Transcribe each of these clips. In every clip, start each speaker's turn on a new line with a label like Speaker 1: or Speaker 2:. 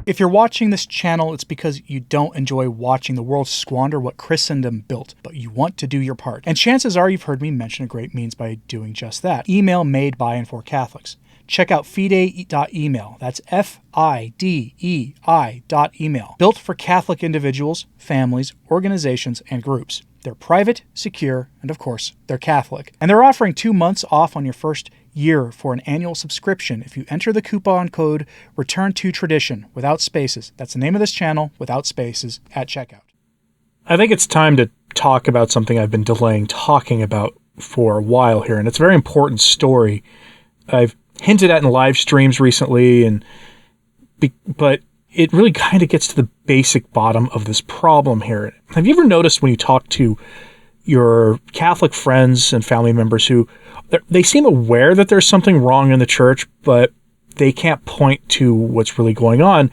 Speaker 1: If you're watching this channel, it's because you don't enjoy watching the world squander what Christendom built, but you want to do your part. And chances are you've heard me mention a great means by doing just that. Email made by and for Catholics. Check out fidei.email. That's FIDEI.email. Built for Catholic individuals, families, organizations, and groups. They're private, secure, and of course, they're Catholic. And they're offering 2 months off on your first year for an annual subscription if you enter the coupon code Return to Tradition without spaces. That's the name of this channel, without spaces, at checkout. I think it's time to talk about something I've been delaying talking about for a while here, and it's a very important story. I've hinted at in live streams recently, but it really kind of gets to the basic bottom of this problem here. Have you ever noticed when you talk to your Catholic friends and family members who they seem aware that there's something wrong in the church, but they can't point to what's really going on,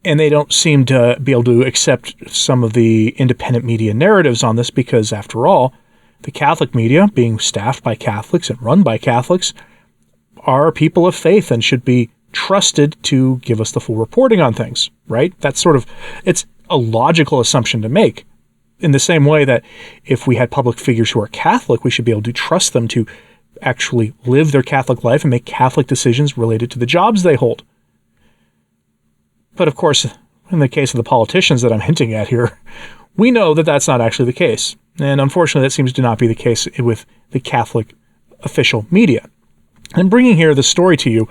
Speaker 1: and they don't seem to be able to accept some of the independent media narratives on this because, after all, the Catholic media, being staffed by Catholics and run by Catholics, are people of faith and should be trusted to give us the full reporting on things, right? It's a logical assumption to make. In the same way that if we had public figures who are Catholic, we should be able to trust them to actually live their Catholic life and make Catholic decisions related to the jobs they hold. But of course, in the case of the politicians that I'm hinting at here, we know that that's not actually the case. And unfortunately, that seems to not be the case with the Catholic official media. I'm bringing here the story to you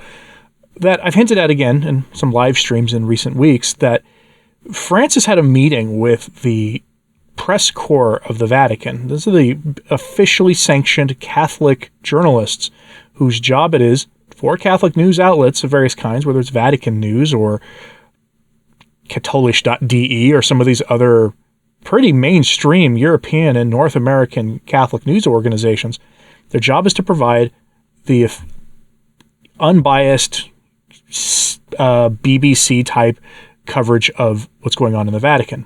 Speaker 1: that I've hinted at again in some live streams in recent weeks, that Francis had a meeting with the press corps of the Vatican. These are the officially sanctioned Catholic journalists whose job it is for Catholic news outlets of various kinds, whether it's Vatican News or Katholisch.de or some of these other pretty mainstream European and North American Catholic news organizations. Their job is to provide the unbiased BBC-type coverage of what's going on in the Vatican.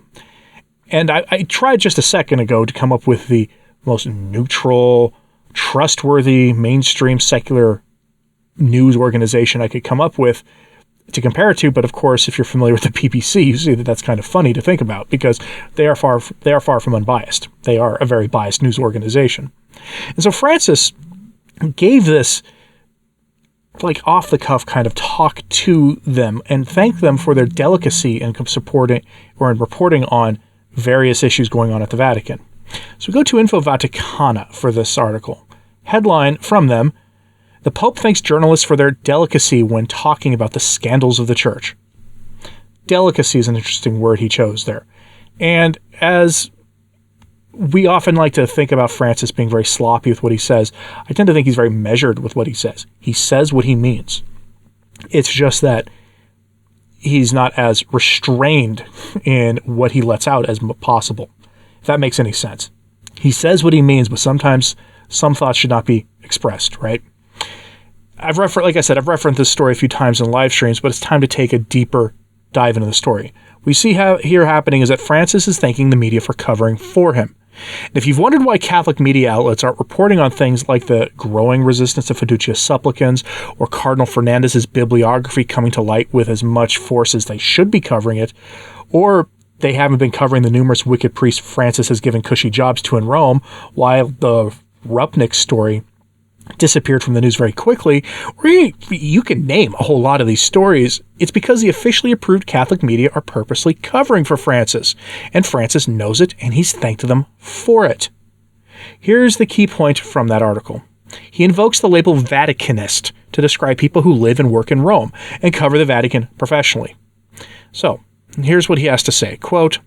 Speaker 1: And I tried just a second ago to come up with the most neutral, trustworthy, mainstream secular news organization I could come up with to compare it to. But of course, if you're familiar with the BBC, you see that that's kind of funny to think about because they are far from unbiased. They are a very biased news organization. And so Francis gave this off-the-cuff kind of talk to them and thanked them for their delicacy in supporting or in reporting on various issues going on at the Vatican. So we go to Info Vaticana for this article. Headline from them: The Pope thanks journalists for their delicacy when talking about the scandals of the Church. Delicacy is an interesting word he chose there. And as we often like to think about Francis being very sloppy with what he says, I tend to think he's very measured with what he says. He says what he means. It's just that he's not as restrained in what he lets out as possible, if that makes any sense. He says what he means, but sometimes some thoughts should not be expressed, right? I've referenced this story a few times in live streams, but it's time to take a deeper dive into the story. We see here happening is that Francis is thanking the media for covering for him. And if you've wondered why Catholic media outlets aren't reporting on things like the growing resistance to fiducia supplicans or Cardinal Fernandez's bibliography coming to light with as much force as they should be covering it, or they haven't been covering the numerous wicked priests Francis has given cushy jobs to in Rome, while the Rupnik story disappeared from the news very quickly, or you can name a whole lot of these stories, it's because the officially approved Catholic media are purposely covering for Francis, and Francis knows it, and he's thanked them for it. Here's the key point from that article. He invokes the label Vaticanist to describe people who live and work in Rome and cover the Vatican professionally. So, here's what he has to say, quote,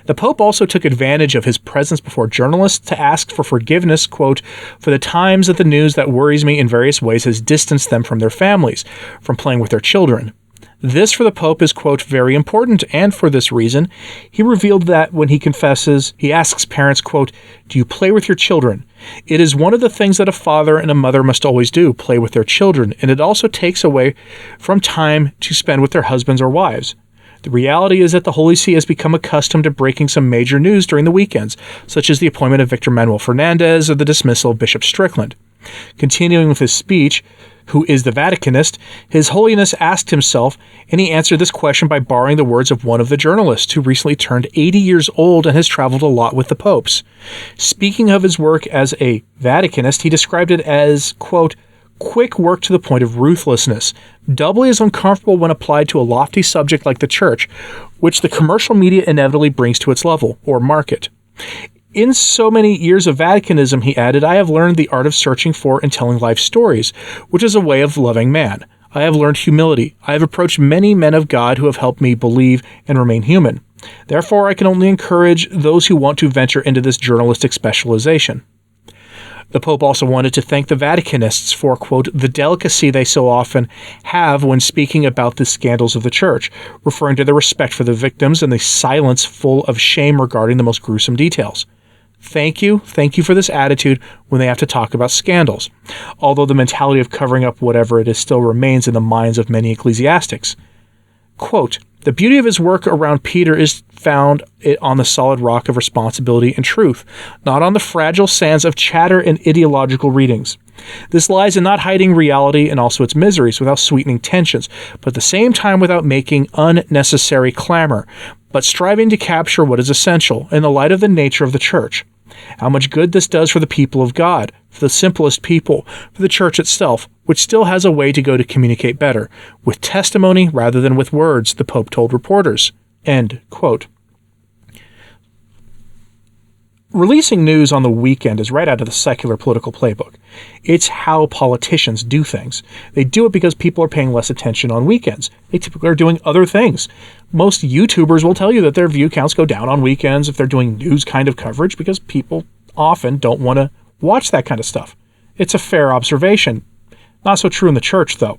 Speaker 1: The Pope also took advantage of his presence before journalists to ask for forgiveness, quote, for the times that the news that worries me in various ways has distanced them from their families, from playing with their children. This for the Pope is, quote, very important, and for this reason, he revealed that when he confesses, he asks parents, quote, do you play with your children? It is one of the things that a father and a mother must always do, play with their children, and it also takes away from time to spend with their husbands or wives. The reality is that the Holy See has become accustomed to breaking some major news during the weekends, such as the appointment of Victor Manuel Fernandez or the dismissal of Bishop Strickland. Continuing with his speech, "Who is the Vaticanist?" His Holiness asked himself, and he answered this question by borrowing the words of one of the journalists who recently turned 80 years old and has traveled a lot with the popes. Speaking of his work as a Vaticanist, he described it as, quote, "quick work to the point of ruthlessness, doubly as uncomfortable when applied to a lofty subject like the church, which the commercial media inevitably brings to its level, or market. In so many years of Vaticanism," he added, "I have learned the art of searching for and telling life stories, which is a way of loving man. I have learned humility. I have approached many men of God who have helped me believe and remain human. Therefore, I can only encourage those who want to venture into this journalistic specialization." The Pope also wanted to thank the Vaticanists for, quote, "the delicacy they so often have when speaking about the scandals of the Church, referring to their respect for the victims and the silence full of shame regarding the most gruesome details. Thank you for this attitude when they have to talk about scandals, although the mentality of covering up whatever it is still remains in the minds of many ecclesiastics." Quote, "The beauty of his work around Peter is found on the solid rock of responsibility and truth, not on the fragile sands of chatter and ideological readings. This lies in not hiding reality and also its miseries without sweetening tensions, but at the same time without making unnecessary clamor, but striving to capture what is essential in the light of the nature of the Church. How much good this does for the people of God, for the simplest people, for the Church itself, which still has a way to go to communicate better, with testimony rather than with words," the Pope told reporters. End quote. Releasing news on the weekend is right out of the secular political playbook. It's how politicians do things. They do it because people are paying less attention on weekends. They typically are doing other things. Most YouTubers will tell you that their view counts go down on weekends if they're doing news kind of coverage because people often don't want to watch that kind of stuff. It's a fair observation. Not so true in the church, though.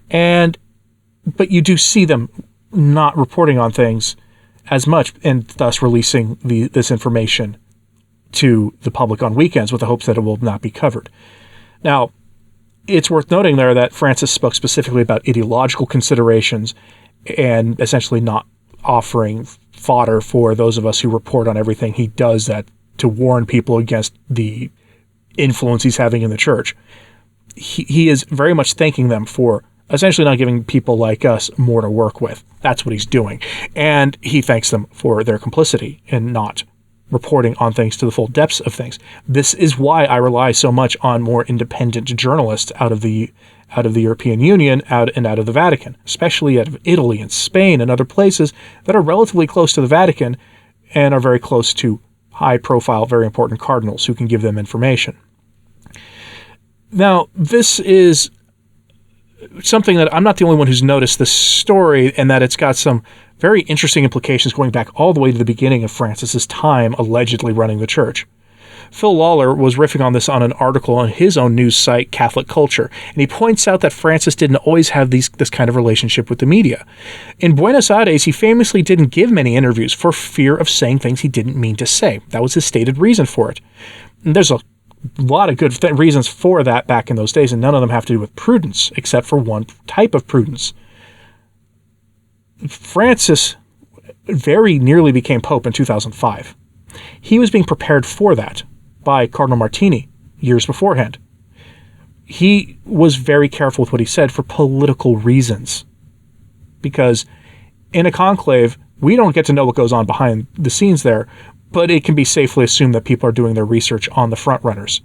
Speaker 1: But you do see them not reporting on things as much and thus releasing this information to the public on weekends with the hopes that it will not be covered. Now, it's worth noting there that Francis spoke specifically about ideological considerations and essentially not offering fodder for those of us who report on everything he does that to warn people against the influence he's having in the church. He is very much thanking them for essentially not giving people like us more to work with. That's what he's doing. And he thanks them for their complicity in not reporting on things to the full depths of things. This is why I rely so much on more independent journalists out of the European Union, out of the Vatican, especially out of Italy and Spain and other places that are relatively close to the Vatican and are very close to high-profile, very important cardinals who can give them information. Now, this is something that I'm not the only one who's noticed this story, and that it's got some very interesting implications going back all the way to the beginning of Francis's time allegedly running the church. Phil Lawler was riffing on this on an article on his own news site, Catholic Culture, and he points out that Francis didn't always have this kind of relationship with the media. In Buenos Aires, he famously didn't give many interviews for fear of saying things he didn't mean to say. That was his stated reason for it. And there's a lot of good reasons for that back in those days, and none of them have to do with prudence, except for one type of prudence. Francis very nearly became Pope in 2005. He was being prepared for that by Cardinal Martini years beforehand. He was very careful with what he said for political reasons, because in a conclave, we don't get to know what goes on behind the scenes there, but it can be safely assumed that people are doing their research on the frontrunners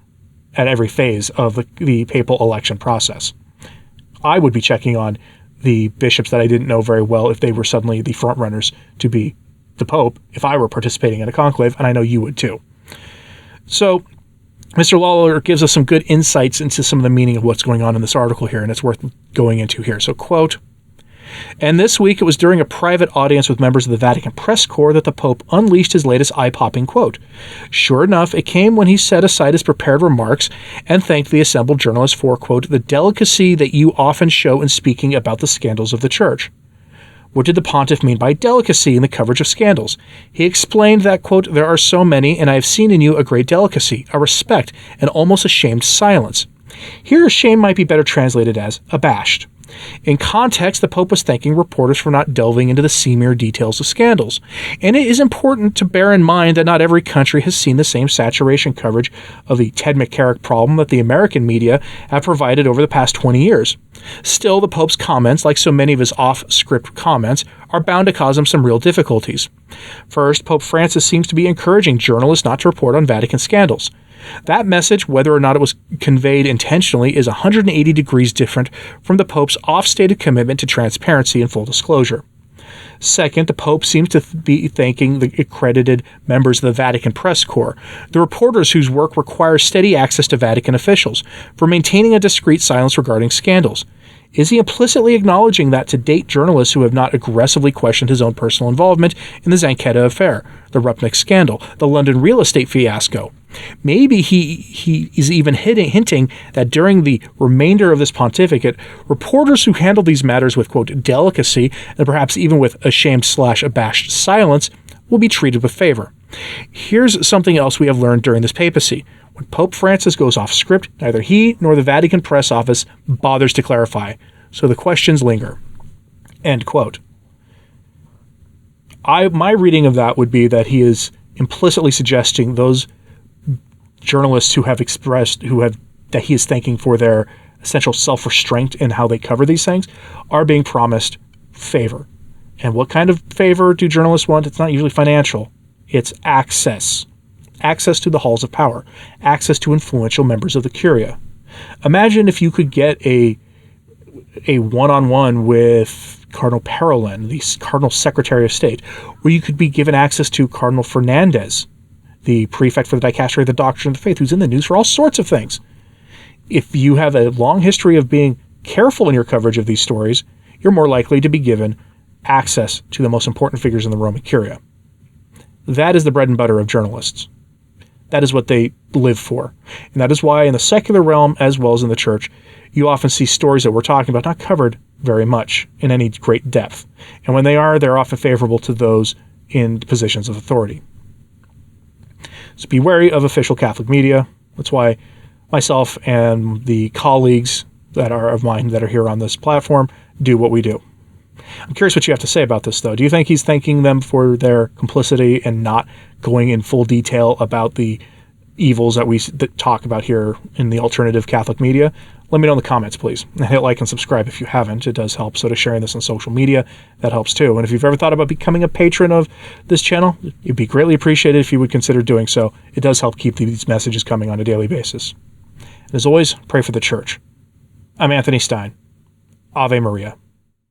Speaker 1: at every phase of the papal election process. I would be checking on the bishops that I didn't know very well if they were suddenly the frontrunners to be the Pope, if I were participating in a conclave, and I know you would too. So Mr. Lawler gives us some good insights into some of the meaning of what's going on in this article here, and it's worth going into here. So, quote, "And this week it was during a private audience with members of the Vatican press corps that the Pope unleashed his latest eye-popping quote. Sure enough, it came when he set aside his prepared remarks and thanked the assembled journalists for, quote, the delicacy that you often show in speaking about the scandals of the Church. What did the pontiff mean by delicacy in the coverage of scandals? He explained that, quote, there are so many, and I have seen in you a great delicacy, a respect, and almost ashamed silence. Here, shame might be better translated as abashed. In context, the Pope was thanking reporters for not delving into the seamier details of scandals, and it is important to bear in mind that not every country has seen the same saturation coverage of the Ted McCarrick problem that the American media have provided over the past 20 years. Still, the Pope's comments, like so many of his off-script comments, are bound to cause him some real difficulties. First, Pope Francis seems to be encouraging journalists not to report on Vatican scandals. That message, whether or not it was conveyed intentionally, is 180 degrees different from the Pope's oft-stated commitment to transparency and full disclosure. Second, the Pope seems to be thanking the accredited members of the Vatican press corps, the reporters whose work requires steady access to Vatican officials, for maintaining a discreet silence regarding scandals. Is he implicitly acknowledging that to date journalists who have not aggressively questioned his own personal involvement in the Zanchetta affair, the Rupnik scandal, the London real estate fiasco? Maybe he is even hinting that during the remainder of this pontificate, reporters who handle these matters with, quote, delicacy, and perhaps even with ashamed/abashed silence, will be treated with favor. Here's something else we have learned during this papacy. When Pope Francis goes off script, neither he nor the Vatican press office bothers to clarify, so the questions linger. End quote. My reading of that would be that he is implicitly suggesting those journalists who have expressed, that he is thanking for their essential self-restraint in how they cover these things, are being promised favor. And what kind of favor do journalists want? It's not usually financial. It's access. Access to the halls of power. Access to influential members of the Curia. Imagine if you could get a one-on-one with Cardinal Parolin, the Cardinal Secretary of State, where you could be given access to Cardinal Fernandez, the prefect for the Dicastery of the Doctrine of the Faith, who's in the news for all sorts of things. If you have a long history of being careful in your coverage of these stories, you're more likely to be given access to the most important figures in the Roman Curia. That is the bread and butter of journalists. That is what they live for. And that is why in the secular realm, as well as in the church, you often see stories that we're talking about not covered very much in any great depth. And when they are, they're often favorable to those in positions of authority. So be wary of official Catholic media. That's why myself and the colleagues that are of mine that are here on this platform do what we do. I'm curious what you have to say about this, though. Do you think he's thanking them for their complicity and not going in full detail about the evils that we talk about here in the alternative Catholic media? Let me know in the comments, please. And hit like and subscribe if you haven't. It does help. So to sharing this on social media, that helps too. And if you've ever thought about becoming a patron of this channel, it'd be greatly appreciated if you would consider doing so. It does help keep these messages coming on a daily basis. And as always, pray for the church. I'm Anthony Stine. Ave Maria.